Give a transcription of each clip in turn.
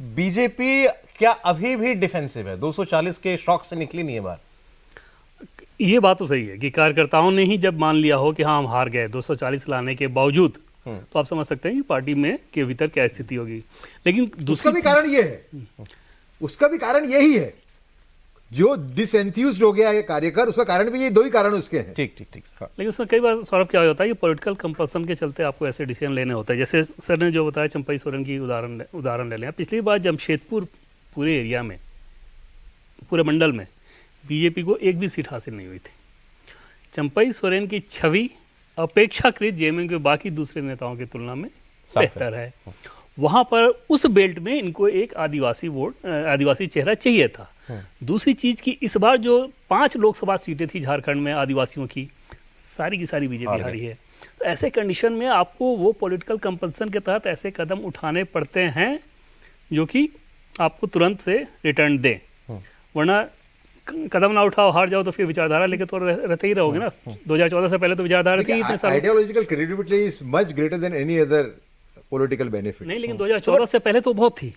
BJP क्या अभी भी डिफेंसिव है? 240 के शॉक से निकली नहीं है बाहर। ये बात तो सही है कि कार्यकर्ताओं ने ही जब मान लिया हो कि हाँ हम हार गए 240 लाने के बावजूद, तो आप समझ सकते हैं कि पार्टी में के भीतर क्या स्थिति होगी। लेकिन उसका भी कारण ये है, उसका भी कारण यही है, जो डिसएंथ्यूज्ड हो गया है कार्यकर, उसका कारण भी ये दो ही कारण उसके हैं। ठीक ठीक ठीक। हाँ। लेकिन उसमें कई बार सौरभ क्या होता है कि पॉलिटिकल कंपल्सन के चलते आपको ऐसे डिसीजन लेने होते हैं। जैसे सर ने जो बताया चंपई सोरेन की उदाहरण ले लें। पिछली बार जमशेदपुर पूरे एरिया में, पूरे मंडल में बीजेपी को एक भी सीट हासिल नहीं हुई थी। चंपई सोरेन की छवि अपेक्षाकृत जेएमएम के बाकी दूसरे नेताओं की तुलना में बेहतर है। वहाँ पर उस बेल्ट में इनको एक आदिवासी चेहरा चाहिए था। दूसरी चीज़ की इस बार जो 5 लोकसभा सीटें थी झारखंड में आदिवासियों की सारी बीजेपी हारी है। तो ऐसे कंडीशन में आपको वो पॉलिटिकल कंपल्सन के तहत ऐसे कदम उठाने पड़ते हैं जो कि आपको तुरंत से रिटर्न दें, वरना कदम ना उठाओ हार जाओ तो फिर विचारधारा लेके तो रहते ही रहोगे ना। 2014 से पहले तो विचारधारा थी इतने साल। Ideological credibility is much greater than any other political benefit. नहीं, लेकिन 2014 से पहले तो बहुत थी।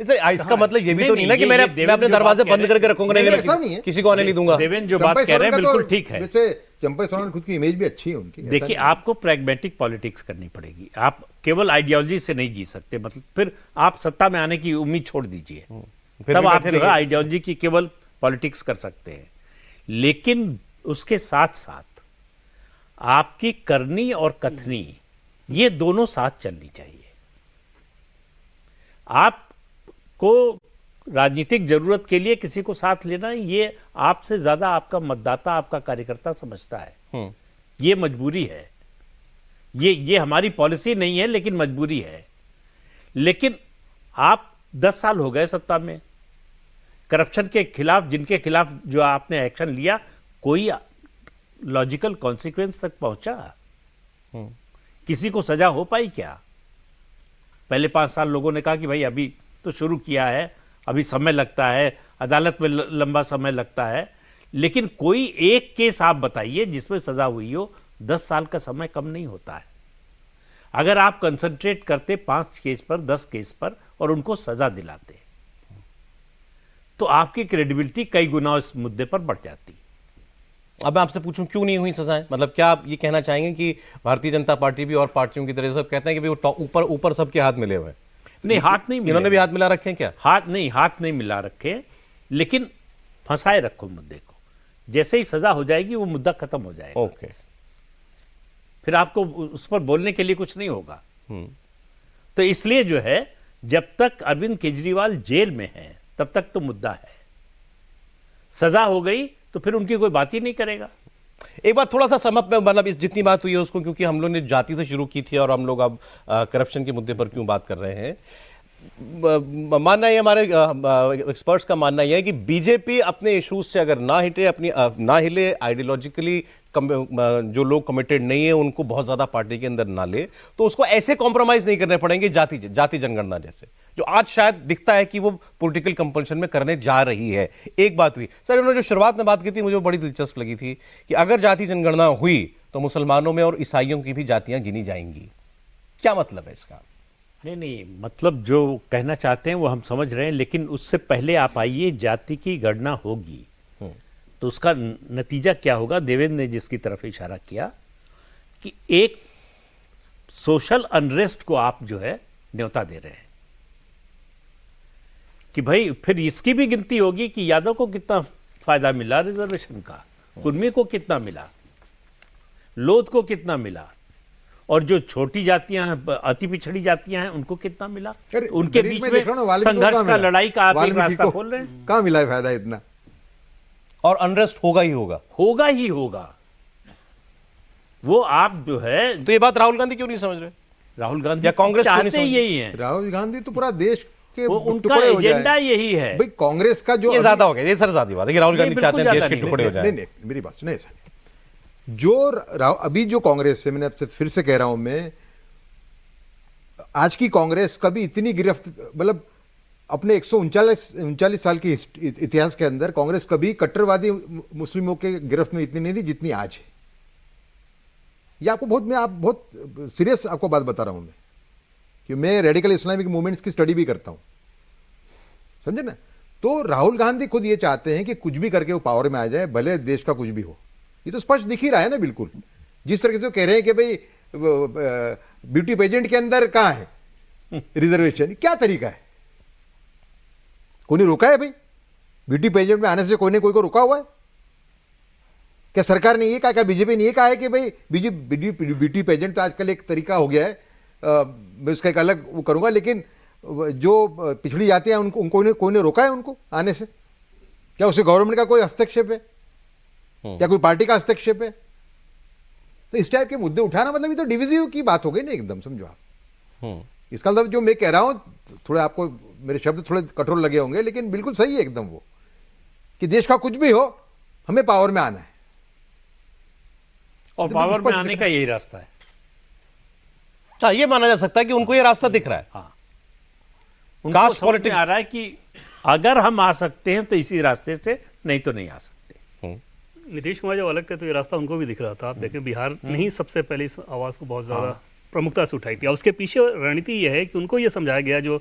इसका मतलब ये भी तो नहीं ना कि मैं अपने दरवाजे बंद करके रखूंगा, नहीं किसी को आने नहीं दूंगा। देवेंद्र जो बात कह रहे हैं बिल्कुल ठीक है। वैसे चंपई सोरेन खुद की इमेज भी अच्छी है उनकी। देखिए, आपको प्रैग्मेटिक पॉलिटिक्स करनी पड़ेगी। आप केवल आइडियोलॉजी से नहीं जी सकते। मतलब फिर आप सत्ता में आने की उम्मीद छोड़ दीजिए, तब आप जो है आइडियोलॉजी की केवल पॉलिटिक्स कर सकते हैं। लेकिन उसके साथ साथ आपकी करनी और कथनी ये दोनों साथ चलनी चाहिए। आपको राजनीतिक जरूरत के लिए किसी को साथ लेना, ये आपसे ज्यादा आपका मतदाता, आपका कार्यकर्ता समझता है। ये मजबूरी है, ये हमारी पॉलिसी नहीं है लेकिन मजबूरी है। लेकिन आप 10 साल हो गए सत्ता में, करप्शन के खिलाफ, जिनके खिलाफ जो आपने एक्शन लिया, कोई लॉजिकल कॉन्सिक्वेंस तक पहुंचा? किसी को सजा हो पाई क्या? पहले 5 साल लोगों ने कहा कि भाई अभी तो शुरू किया है, अभी समय लगता है, अदालत में लंबा समय लगता है। लेकिन कोई एक केस आप बताइए जिसमें सजा हुई हो। 10 साल का समय कम नहीं होता है। अगर आप कंसंट्रेट करते 5 केस पर, 10 केस पर और उनको सजा दिलाते, तो आपकी क्रेडिबिलिटी कई गुना इस मुद्दे पर बढ़ जाती। अब मैं आपसे पूछूं क्यों नहीं हुई सजाएं? मतलब क्या आप ये कहना चाहेंगे कि भारतीय जनता पार्टी भी और पार्टियों की तरह सब कहते हैं कि वो ऊपर सबके हाथ मिले हुए हैं? नहीं, हाथ नहीं मिले। इन्होंने भी हाथ मिला रखे हैं क्या? हाथ नहीं मिला रखे, लेकिन फंसाए रखो मुद्दे को। जैसे ही सजा हो जाएगी वो मुद्दा खत्म हो जाएगा। ओके, फिर आपको उस पर बोलने के लिए कुछ नहीं होगा। तो इसलिए जो है, जब तक अरविंद केजरीवाल जेल में है तब तक तो मुद्दा है। सजा हो गई तो फिर उनकी कोई बात ही नहीं करेगा। एक बात थोड़ा सा समझ में, मतलब इस जितनी बात हुई है उसको, क्योंकि हम लोग ने जाति से शुरू की थी और हम लोग अब करप्शन के मुद्दे पर क्यों बात कर रहे हैं। मानना है, हमारे एक्सपर्ट्स का मानना यह है कि बीजेपी अपने इश्यूज से अगर ना हिले आइडियोलॉजिकली, जो लोग कमिटेड नहीं है उनको बहुत ज्यादा पार्टी के अंदर ना ले, तो उसको ऐसे कॉम्प्रोमाइज नहीं करने पड़ेंगे जाति जनगणना जैसे, जो आज शायद दिखता है कि वो पॉलिटिकल कंपल्शन में करने जा रही है। एक बात हुई सर, उन्होंने जो शुरुआत में बात की थी मुझे बड़ी दिलचस्प लगी थी कि अगर जाति जनगणना हुई तो मुसलमानों में और ईसाइयों की भी जातियां गिनी जाएंगी। क्या मतलब है इसका? नहीं, मतलब जो कहना चाहते हैं वो हम समझ रहे हैं, लेकिन उससे पहले आप आइए, जाति की गणना होगी तो उसका नतीजा क्या होगा? देवेंद्र ने जिसकी तरफ इशारा किया कि एक सोशल अनरेस्ट को आप जो है न्योता दे रहे हैं कि भाई फिर इसकी भी गिनती होगी कि यादव को कितना फायदा मिला रिजर्वेशन का, कुर्मी को कितना मिला, लोध को कितना मिला, और जो छोटी जातियां हैं, अति पिछड़ी जातियां हैं, उनको कितना मिला। उनके बीच में संघर्ष का, लड़ाई का आप एक रास्ता खोल रहे हैं। कहां मिला है फायदा इतना? और अनरेस्ट होगा ही होगा। वो आप जो है, तो ये बात राहुल गांधी क्यों नहीं समझ रहे? राहुल गांधी या कांग्रेस चाहते यही है। राहुल गांधी तो पूरा देश के उनका एजेंडा यही है। भाई कांग्रेस का जो ये ज्यादा हो गया, ये सर ज्यादा बात है कि राहुल गांधी चाहते हैं देश के टुकड़े हो जाए। नहीं, मेरी बात सुनिए सर, जो अभी जो कांग्रेस है, मैंने आपसे फिर से कह रहा हूं, मैं आज की कांग्रेस कभी इतनी गिरफ्त, मतलब अपने 139 साल के इतिहास के अंदर कांग्रेस कभी कट्टरवादी मुस्लिमों के गिरफ्त में इतनी नहीं थी जितनी आज है। ये आपको बहुत सीरियस आपको बात बता रहा हूं मैं। कि मैं रेडिकल इस्लामिक मूवमेंट्स की स्टडी भी करता हूं, समझे ना। तो राहुल गांधी खुद ये चाहते हैं कि कुछ भी करके वो पावर में आ जाए, भले देश का कुछ भी हो। ये तो स्पष्ट दिख ही रहा है ना बिल्कुल, जिस तरीके से वो कह रहे हैं कि भाई ब्यूटी पेजेंट के अंदर कहाँ है रिजर्वेशन, क्या तरीका है? कोई रोका है भाई ब्यूटी पेजेंट में आने से? कोई ने कोई को रोका हुआ है क्या? सरकार ने ये कहा, क्या बीजेपी ने ये कहा है कि भाई ब्यूटी पेजेंट तो आजकल एक तरीका हो गया है, मैं उसका एक अलग वो करूंगा, लेकिन जो पिछड़ी जाति है उनको कोई ने रोका है उनको आने से? क्या उससे गवर्नमेंट का कोई हस्तक्षेप है? क्या कोई पार्टी का हस्तक्षेप है? तो इस टाइप के मुद्दे उठाना मतलब ये तो डिविजिव की बात हो गई ना एकदम, समझो आप। इसका मतलब जो मैं कह रहा हूं, थोड़े आपको मेरे शब्द थोड़े कठोर लगे होंगे, लेकिन बिल्कुल सही है एकदम वो, कि देश का कुछ भी हो हमें पावर में आना है, और पावर में आने का यही रास्ता है। हाँ, ये माना जा सकता है कि उनको ये रास्ता दिख रहा है। हाँ, उनको कास्ट समझ में पॉलिटिक्स आ रहा है कि अगर हम आ सकते हैं तो इसी रास्ते से, नहीं तो नहीं आ सकते। नीतीश कुमार जब अलग थे तो ये रास्ता उनको भी दिख रहा था। आप देखें, बिहार ने ही सबसे पहले इस आवाज़ को बहुत ज़्यादा प्रमुखता से उठाई थी, और उसके पीछे रणनीति यह है कि उनको ये समझाया गया, जो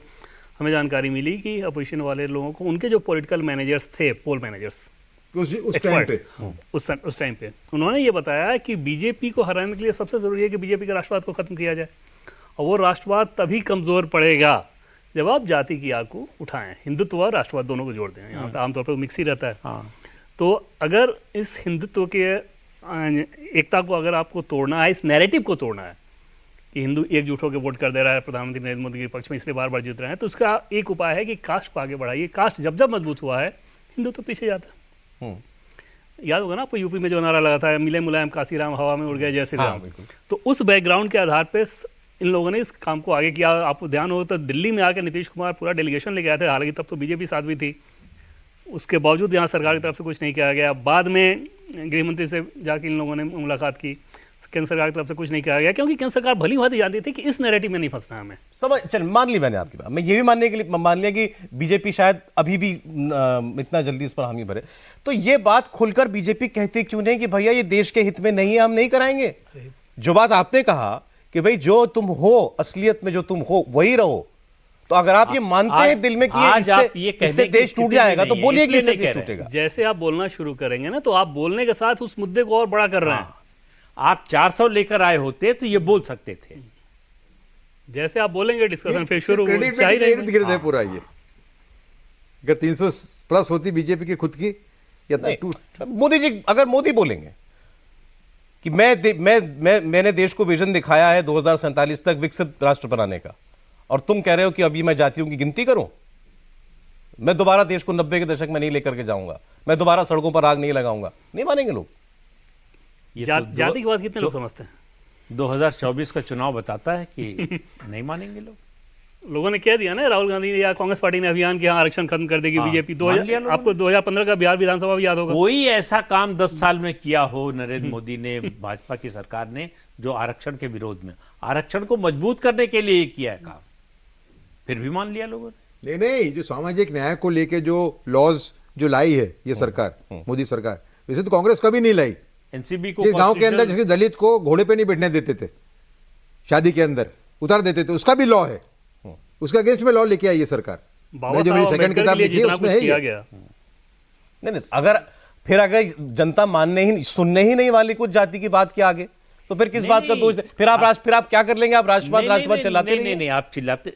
हमें जानकारी मिली, कि अपोजिशन वाले लोगों को, उनके जो पॉलिटिकल मैनेजर्स थे, पोल मैनेजर्स उस टाइम पे, उस टाइम पे उन्होंने ये बताया कि बीजेपी को हराने के लिए सबसे जरूरी है कि बीजेपी के राष्ट्रवाद को खत्म किया जाए, और वो राष्ट्रवाद तभी कमजोर पड़ेगा जब आप जाति की आग को उठाएं, हिंदुत्व और राष्ट्रवाद दोनों को जोड़ दें। यहाँ पे आमतौर पर मिक्स ही रहता है। हाँ, तो अगर इस हिंदुत्व के एकता को अगर आपको तोड़ना है, इस नैरेटिव को तोड़ना है कि हिंदू एकजुट होकर वोट कर दे रहा है प्रधानमंत्री नरेंद्र मोदी के पक्ष में, इसलिए बार बार जीत रहे हैं, तो उसका एक उपाय है कि कास्ट को आगे बढ़ाइए। कास्ट जब जब मजबूत हुआ है, हिंदुत्व पीछे जाता है। याद होगा ना आपको यूपी में जो नारा लगा था, मिले मुलायम काशीराम हवा में उड़ गए जय श्री राम। तो उस बैकग्राउंड के आधार पर इन लोगों ने इस काम को आगे किया। आपको ध्यान हो तो दिल्ली में आकर नीतीश कुमार पूरा डेलीगेशन लेके आए थे, हालांकि तब तो बीजेपी साथ भी थी, उसके बावजूद यहाँ सरकार की तरफ से कुछ नहीं किया गया। बाद में गृह मंत्री से जाके इन लोगों ने मुलाकात की, केंद्र सरकार की तरफ से कुछ नहीं किया गया, क्योंकि केंद्र सरकार भली भांति जानती थी कि इस नैरेटिव में नहीं फंसना है हमें। समझ, चल मान ली मैंने आपकी बात। मैं ये भी मानने के लिए मान लिया कि बीजेपी शायद अभी भी इतना जल्दी इस पर हामी भरे, तो ये बात खुलकर बीजेपी कहती क्यों नहीं कि भैया ये देश के हित में नहीं है, हम नहीं कराएंगे। जो बात आपने कहा कि भाई जो तुम हो, असलियत में जो तुम हो वही रहो, तो अगर आप ये मानते हैं दिल में कि इससे देश टूट जाएगा, तो बोलिए कि इससे देश टूटेगा। जैसे आप बोलना शुरू करेंगे ना, तो आप बोलने के साथ उस मुद्दे को और बड़ा कर रहे हैं। आप 400 लेकर आए होते तो ये बोल सकते थे। जैसे आप बोलेंगे डिस्कशन फिर शुरू चाहिए पूरा। ये अगर 300 प्लस होती बीजेपी की खुद की, या मोदी जी, अगर मोदी बोलेंगे कि मैंने देश को विजन दिखाया है 2047 तक विकसित राष्ट्र बनाने का, और तुम कह रहे हो कि अभी मैं जातियों की गिनती करूं, मैं दोबारा देश को 90 के दशक में नहीं लेकर के जाऊंगा, मैं दोबारा सड़कों पर आग नहीं लगाऊंगा, नहीं मानेंगे लोग। जाति की बात कितने लोग समझते हैं? 2024 का चुनाव बताता है कि नहीं मानेंगे लोग। लोगों ने कह दिया ना, राहुल गांधी या कांग्रेस पार्टी ने अभियान किया, आरक्षण खत्म कर देगी बीजेपी। आपको 2015 का बिहार विधानसभा भी याद होगा। कोई ऐसा काम 10 साल में किया हो नरेंद्र मोदी ने, भाजपा की सरकार ने, जो आरक्षण के विरोध में, आरक्षण को मजबूत करने के लिए किया है काम, फिर भी मान लिया लोगों ने। नहीं, जो सामाजिक न्याय को लेके जो लॉज जो लाई है ये सरकार, मोदी सरकार, वैसे तो कांग्रेस कभी नहीं लाई। एनसीबी को गांव के अंदर जिसके दलित को घोड़े पे नहीं बैठने देते थे, शादी के अंदर उतार देते थे, उसका भी लॉ है, उसका अगेंस्ट में लॉ लेके आई ये सरकार। जो मेरी सेकंड किताब लिखी है उसमें है ये। नहीं, अगर जनता मानने ही सुनने ही नहीं वाली कुछ जाति की बात के आगे, तो फिर किस बात का दोष दे? फिर आप क्या कर लेंगे? आप राष्ट्रवाद चलाते नहीं, आप चिल्लाते।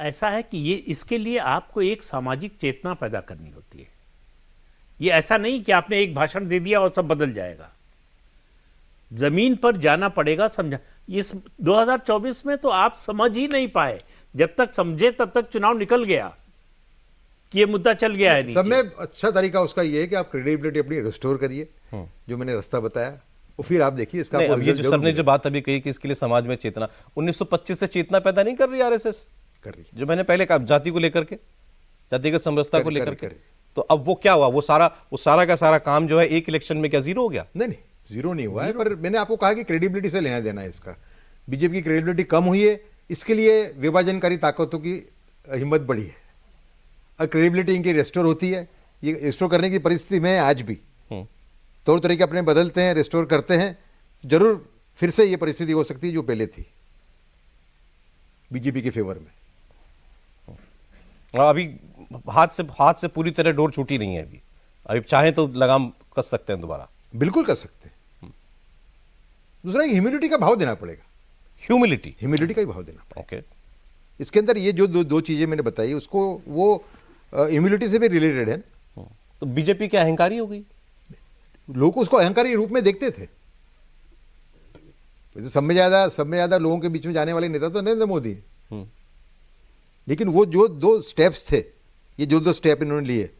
ऐसा है कि ये इसके लिए आपको एक सामाजिक चेतना पैदा करनी होती है। ये ऐसा नहीं कि आपने एक भाषण दे दिया और सब बदल जाएगा। जमीन पर जाना पड़ेगा, समझा। इस 2024 में तो आप समझ ही नहीं पाए, जब तक समझे तब तक चुनाव निकल गया कि ये मुद्दा चल गया है। सब में अच्छा तरीका उसका ये है कि आप क्रेडिबिलिटी अपनी रिस्टोर करिए, जो मैंने रास्ता बताया, और फिर आप देखिए इसका। ये जो सर ने जो बात अभी कही कि इसके लिए समाज में चेतना, 1925 से चेतना पैदा नहीं कर रही आरएसएस, कर रही, जो मैंने पहले कहा, जाति को लेकर के, जातिगत समरसता को लेकर के। तो अब वो क्या हुआ? वो सारा का सारा काम जो है एक इलेक्शन में क्या जीरो हो गया? नहीं, जीरो नहीं हुआ है, पर मैंने आपको कहा कि क्रेडिबिलिटी से लेना देना है इसका। बीजेपी की क्रेडिबिलिटी कम हुई है, इसके लिए विभाजनकारी ताकतों की हिम्मत बढ़ी है, और क्रेडिबिलिटी इनकी रेस्टोर होती है। ये रेस्टोर करने की परिस्थिति में आज भी तौर तरीके अपने बदलते हैं, रेस्टोर करते हैं, जरूर फिर से ये परिस्थिति हो सकती है जो पहले थी। बीजेपी के फेवर में। अभी हाथ से पूरी तरह डोर छूटी नहीं है। अभी चाहे तो लगाम कस सकते हैं दोबारा। बिल्कुल कर सकते हैं। दूसरा, ह्यूमिलिटी का भाव देना पड़ेगा। ह्यूमिलिटी का ही भाव देना पड़ेगा। ओके। इसके अंदर ये जो दो चीजें मैंने बताई, उसको वो ह्यूमिलिटी से भी रिलेटेड है। तो बीजेपी क्या अहंकारी हो गई? लोग उसको अहंकारी रूप में देखते थे। तो सब में ज्यादा लोगों के बीच में जाने वाले नेता तो नरेंद्र मोदी है। लेकिन वो जो 2 स्टेप्स थे, ये जो 2 स्टेप इन्होंने लिए,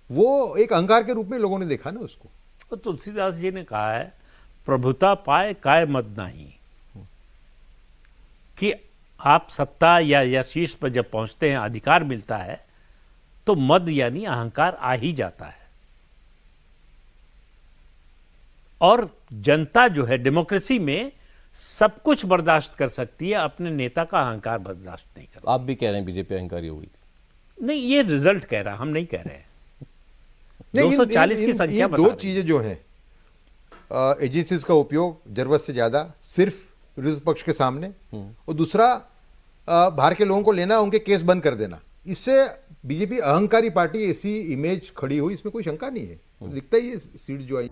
वो एक अहंकार के रूप में लोगों ने देखा ना उसको। तो तुलसीदास जी ने कहा है, प्रभुता पाए काय मद नहीं, कि आप सत्ता या शीर्ष पर जब पहुंचते हैं, अधिकार मिलता है, तो मद यानी अहंकार आ ही जाता है। और जनता जो है डेमोक्रेसी में सब कुछ बर्दाश्त कर सकती है, अपने नेता का अहंकार बर्दाश्त नहीं करती। आप भी कह रहे हैं बीजेपी अहंकारी हो गई थी? नहीं, ये रिजल्ट कह रहा, हम नहीं कह रहे हैं। नहीं, 240 की संख्या बता 2 रही। चीजें जो हैं, एजेंसीज का उपयोग जरूरत से ज्यादा सिर्फ विरोधी पक्ष के सामने, और दूसरा बाहर के लोगों को लेना, उनके केस बंद कर देना, इससे बीजेपी अहंकारी पार्टी ऐसी इमेज खड़ी हुई, इसमें कोई शंका नहीं है। दिखता ही है सीट जो आई।